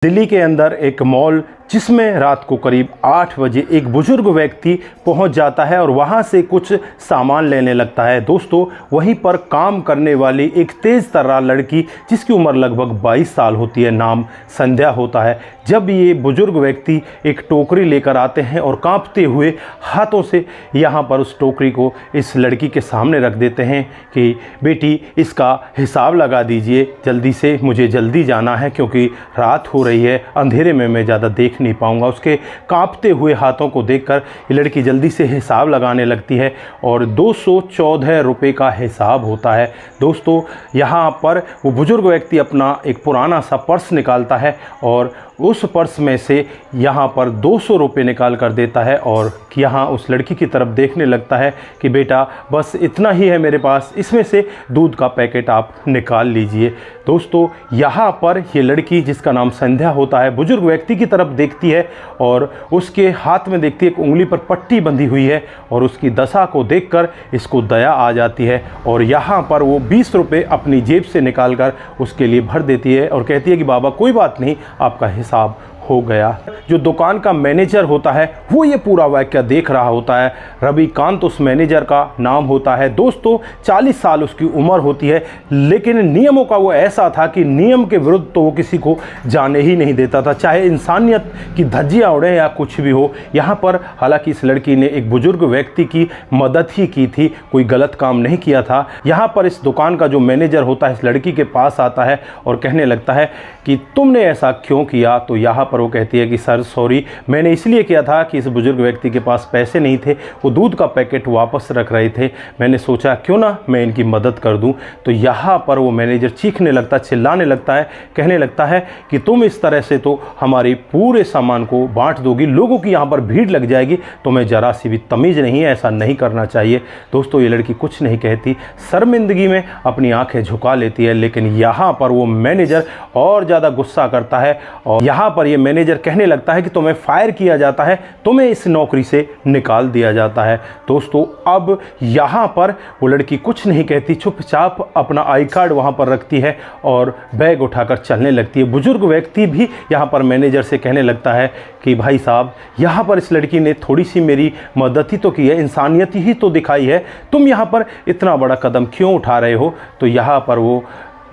दिल्ली के अंदर एक मॉल जिसमें रात को करीब 8 बजे एक बुजुर्ग व्यक्ति पहुंच जाता है और वहां से कुछ सामान लेने लगता है। दोस्तों, वहीं पर काम करने वाली एक तेज़ तर्रार लड़की जिसकी उम्र लगभग 22 साल होती है, नाम संध्या होता है। जब ये बुजुर्ग व्यक्ति एक टोकरी लेकर आते हैं और कांपते हुए हाथों से यहाँ पर उस टोकरी को इस लड़की के सामने रख देते हैं कि बेटी इसका हिसाब लगा दीजिए, जल्दी से, मुझे जल्दी जाना है क्योंकि रात हो रही है, अंधेरे में मैं ज़्यादा देख नहीं पाऊंगा। उसके कांपते हुए हाथों को देखकर ये लड़की जल्दी से हिसाब लगाने लगती है और 214 रुपये का हिसाब होता है। दोस्तों, यहाँ पर वो बुजुर्ग व्यक्ति अपना एक पुराना सा पर्स निकालता है और उस पर्स में से यहाँ पर 200 रुपये निकाल कर देता है और यहाँ उस लड़की की तरफ देखने लगता है कि बेटा बस इतना ही है मेरे पास, इसमें से दूध का पैकेट आप निकाल लीजिए। दोस्तों, यहाँ पर ये लड़की जिसका नाम संध्या होता है बुजुर्ग व्यक्ति की तरफ देखती है और उसके हाथ में देखती है एक उंगली पर पट्टी बंधी हुई है और उसकी दशा को देखकर इसको दया आ जाती है और यहाँ पर वो 20 रुपये अपनी जेब से निकाल कर उसके लिए भर देती है और कहती है कि बाबा कोई बात नहीं, आपका हिसाब हो गया। जो दुकान का मैनेजर होता है वो ये पूरा वाकया देख रहा होता है। रविकांत उस मैनेजर का नाम होता है। दोस्तों, 40 साल उसकी उम्र होती है, लेकिन नियमों का वो ऐसा था कि नियम के विरुद्ध तो वो किसी को जाने ही नहीं देता था, चाहे इंसानियत की धज्जियां उड़े या कुछ भी हो। यहाँ पर हालांकि इस लड़की ने एक बुजुर्ग व्यक्ति की मदद ही की थी, कोई गलत काम नहीं किया था। यहाँ पर इस दुकान का जो मैनेजर होता है इस लड़की के पास आता है और कहने लगता है कि तुमने ऐसा क्यों किया। तो यहाँ पर वो कहती है कि सर सॉरी, मैंने इसलिए किया था कि इस बुजुर्ग व्यक्ति के पास पैसे नहीं थे, वो दूध का पैकेट वापस रख रहे थे, मैंने सोचा क्यों ना मैं इनकी मदद कर दूं। तो यहाँ पर वो मैनेजर चीखने लगता, चिल्लाने लगता है, कहने लगता है कि तुम इस तरह से तो हमारे पूरे सामान को बांट दोगी, लोगों की यहाँ पर भीड़ लग जाएगी, तुम्हें जरा सी भी तमीज़ नहीं है, ऐसा नहीं करना चाहिए। दोस्तों, ये लड़की कुछ नहीं कहती, शर्मिंदगी में अपनी आंखें झुका लेती है, लेकिन यहाँ पर वो मैनेजर और ज़्यादा गुस्सा करता है और यहाँ पर ये मैनेजर कहने लगता है कि तुम्हें फायर किया जाता है, तुम्हें इस नौकरी से निकाल दिया जाता है। दोस्तों, अब यहाँ पर वो लड़की कुछ नहीं कहती, चुपचाप अपना आई कार्ड वहाँ पर रखती है और बैग उठाकर चलने लगती है। बुजुर्ग व्यक्ति भी यहाँ पर मैनेजर से कहने लगता है कि भाई साहब, यहाँ पर इस लड़की ने थोड़ी सी मेरी मदद ही तो की है, इंसानियत ही तो दिखाई है, तुम यहाँ पर इतना बड़ा कदम क्यों उठा रहे हो। तो यहाँ पर वो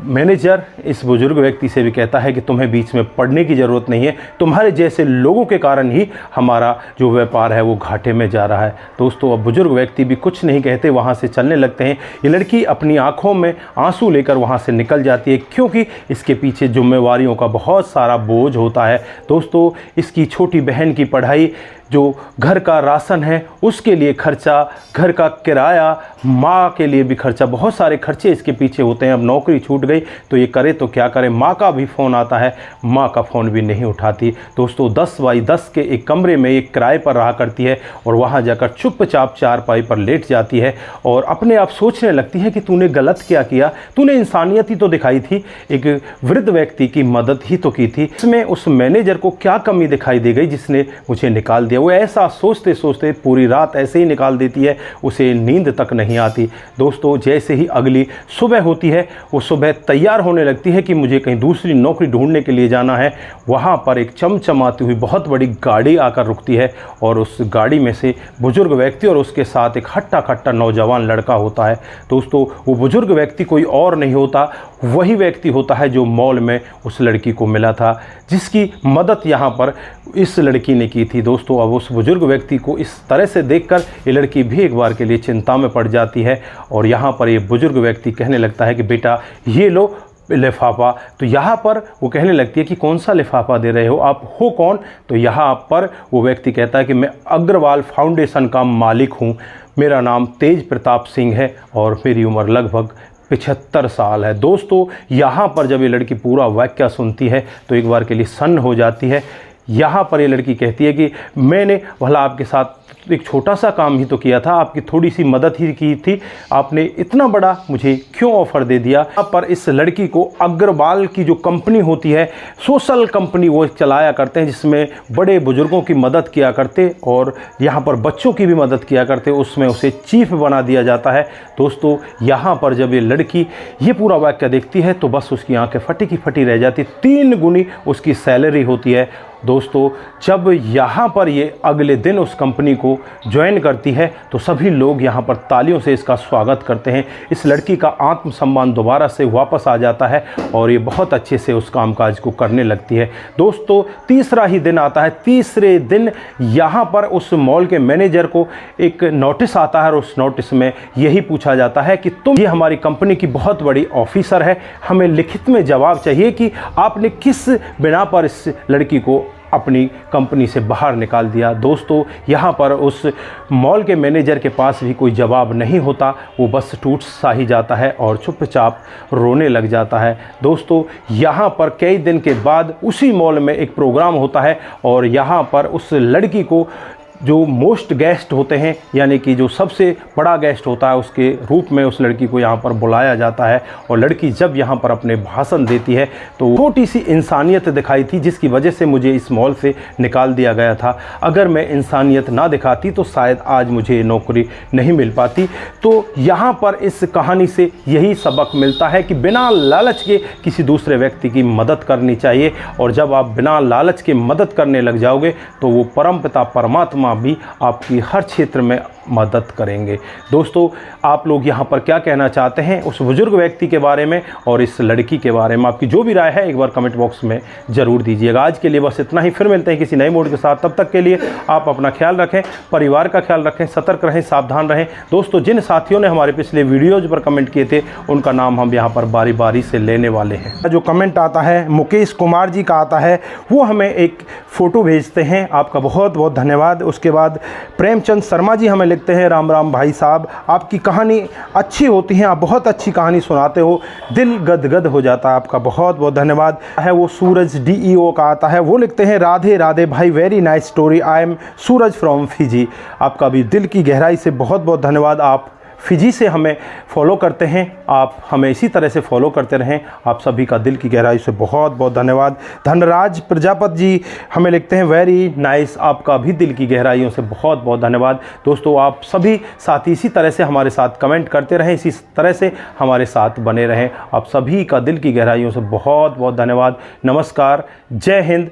मैनेजर इस बुजुर्ग व्यक्ति से भी कहता है कि तुम्हें बीच में पड़ने की ज़रूरत नहीं है, तुम्हारे जैसे लोगों के कारण ही हमारा जो व्यापार है वो घाटे में जा रहा है। दोस्तों, अब बुजुर्ग व्यक्ति भी कुछ नहीं कहते, वहाँ से चलने लगते हैं। ये लड़की अपनी आंखों में आंसू लेकर वहाँ से निकल जाती है क्योंकि इसके पीछे जिम्मेवारियों का बहुत सारा बोझ होता है। दोस्तों, इसकी छोटी बहन की पढ़ाई, जो घर का राशन है उसके लिए खर्चा, घर का किराया, माँ के लिए भी खर्चा, बहुत सारे खर्चे इसके पीछे होते हैं। अब नौकरी छूट गई तो ये करे तो क्या करे। माँ का भी फ़ोन आता है, माँ का फ़ोन भी नहीं उठाती। दोस्तों, 10 बाई 10 के एक कमरे में एक किराए पर रहा करती है और वहाँ जाकर चुपचाप चारपाई पर लेट जाती है और अपने आप सोचने लगती है कि तूने गलत क्या किया, तूने इंसानियत ही तो दिखाई थी, एक वृद्ध व्यक्ति की मदद ही तो की थी, इसमें उस मैनेजर को क्या कमी दिखाई दे गई जिसने मुझे निकाल दिया। वो ऐसा सोचते सोचते पूरी रात ऐसे ही निकाल देती है, उसे नींद तक नहीं आती। दोस्तों, जैसे ही अगली सुबह होती है वो सुबह तैयार होने लगती है कि मुझे कहीं दूसरी नौकरी ढूंढने के लिए जाना है। वहाँ पर एक चमचमाती हुई बहुत बड़ी गाड़ी आकर रुकती है और उस गाड़ी में से बुजुर्ग व्यक्ति और उसके साथ एक हट्टा कट्टा नौजवान लड़का होता है। दोस्तों, वो बुजुर्ग व्यक्ति कोई और नहीं होता, वही व्यक्ति होता है जो मॉल में उस लड़की को मिला था, जिसकी मदद यहाँ पर इस लड़की ने की थी। दोस्तों, अब उस बुजुर्ग व्यक्ति को इस तरह से देखकर ये लड़की भी एक बार के लिए चिंता में पड़ जाती है और यहाँ पर ये बुजुर्ग व्यक्ति कहने लगता है कि बेटा ये लो लिफाफा। तो यहाँ पर वो कहने लगती है कि कौन सा लिफाफा दे रहे हो, आप हो कौन। तो यहाँ पर वो व्यक्ति कहता है कि मैं अग्रवाल फाउंडेशन का मालिक हूँ, मेरा नाम तेज प्रताप सिंह है और मेरी उम्र लगभग 75 साल है। दोस्तों, यहाँ पर जब ये लड़की पूरा वाकया सुनती है तो एक बार के लिए सन्न हो जाती है। यहाँ पर ये लड़की कहती है कि मैंने भला आपके साथ एक छोटा सा काम ही तो किया था, आपकी थोड़ी सी मदद ही की थी, आपने इतना बड़ा मुझे क्यों ऑफ़र दे दिया। यहाँ पर इस लड़की को अग्रवाल की जो कंपनी होती है, सोशल कंपनी वो चलाया करते हैं, जिसमें बड़े बुजुर्गों की मदद किया करते और यहाँ पर बच्चों की भी मदद किया करते, उसमें उसे चीफ बना दिया जाता है। दोस्तों यहाँ पर जब ये लड़की ये पूरा वाक्य देखती है तो बस उसकी आंखें फटी की फटी रह जाती। 3 गुनी उसकी सैलरी होती है। दोस्तों जब यहाँ पर ये अगले दिन उस कंपनी को ज्वाइन करती है तो सभी लोग यहाँ पर तालियों से इसका स्वागत करते हैं। इस लड़की का आत्मसम्मान दोबारा से वापस आ जाता है और ये बहुत अच्छे से उस कामकाज को करने लगती है। दोस्तों तीसरा ही दिन आता है। तीसरे दिन यहाँ पर उस मॉल के मैनेजर को एक नोटिस आता है और उस नोटिस में यही पूछा जाता है कि तुम ये हमारी कंपनी की बहुत बड़ी ऑफिसर है, हमें लिखित में जवाब चाहिए कि आपने किस बिना पर इस लड़की को अपनी कंपनी से बाहर निकाल दिया। दोस्तों यहाँ पर उस मॉल के मैनेजर के पास भी कोई जवाब नहीं होता, वो बस टूट सा ही जाता है और चुपचाप रोने लग जाता है। दोस्तों यहाँ पर कई दिन के बाद उसी मॉल में एक प्रोग्राम होता है और यहाँ पर उस लड़की को जो मोस्ट गेस्ट होते हैं, यानी कि जो सबसे बड़ा गेस्ट होता है, उसके रूप में उस लड़की को यहाँ पर बुलाया जाता है। और लड़की जब यहाँ पर अपने भाषण देती है तो छोटी सी इंसानियत दिखाई थी, जिसकी वजह से मुझे इस मॉल से निकाल दिया गया था। अगर मैं इंसानियत ना दिखाती तो शायद आज मुझे नौकरी नहीं मिल पाती। तो यहाँ पर इस कहानी से यही सबक मिलता है कि बिना लालच के किसी दूसरे व्यक्ति की मदद करनी चाहिए, और जब आप बिना लालच के मदद करने लग जाओगे तो वो परमपिता परमात्मा भी आपकी हर क्षेत्र में मदद करेंगे। दोस्तों आप लोग यहाँ पर क्या कहना चाहते हैं उस बुजुर्ग व्यक्ति के बारे में और इस लड़की के बारे में? आपकी जो भी राय है एक बार कमेंट बॉक्स में ज़रूर दीजिएगा। आज के लिए बस इतना ही, फिर मिलते हैं किसी नए मोड के साथ। तब तक के लिए आप अपना ख्याल रखें, परिवार का ख्याल रखें, सतर्क रहें, सावधान रहें। दोस्तों जिन साथियों ने हमारे पिछले वीडियोज़ पर कमेंट किए थे उनका नाम हम यहाँ पर बारी बारी से लेने वाले हैं। जो कमेंट आता है मुकेश कुमार जी का आता है, वो हमें एक फ़ोटो भेजते हैं, आपका बहुत बहुत धन्यवाद। उसके बाद प्रेमचंद शर्मा जी हमें लिखते हैं, राम राम भाई साहब, आपकी कहानी अच्छी होती है, आप बहुत अच्छी कहानी सुनाते हो, दिल गदगद हो जाता है, आपका बहुत बहुत धन्यवाद। है वो सूरज DEO का आता है, वो लिखते हैं, राधे राधे भाई, very nice story, I am Suraj from Fiji. आपका भी दिल की गहराई से बहुत बहुत धन्यवाद। आप फिजी से हमें फॉलो करते हैं, आप हमें इसी तरह से फॉलो करते रहें। आप सभी का दिल की गहराई से बहुत बहुत धन्यवाद। धनराज प्रजापति जी हमें लिखते हैं, वेरी नाइस, आपका भी दिल की गहराइयों से बहुत बहुत धन्यवाद। दोस्तों आप सभी साथी इसी तरह से हमारे साथ कमेंट करते रहें, इसी तरह से हमारे साथ बने रहें। आप सभी का दिल की गहराइयों से बहुत बहुत धन्यवाद। नमस्कार, जय हिंद।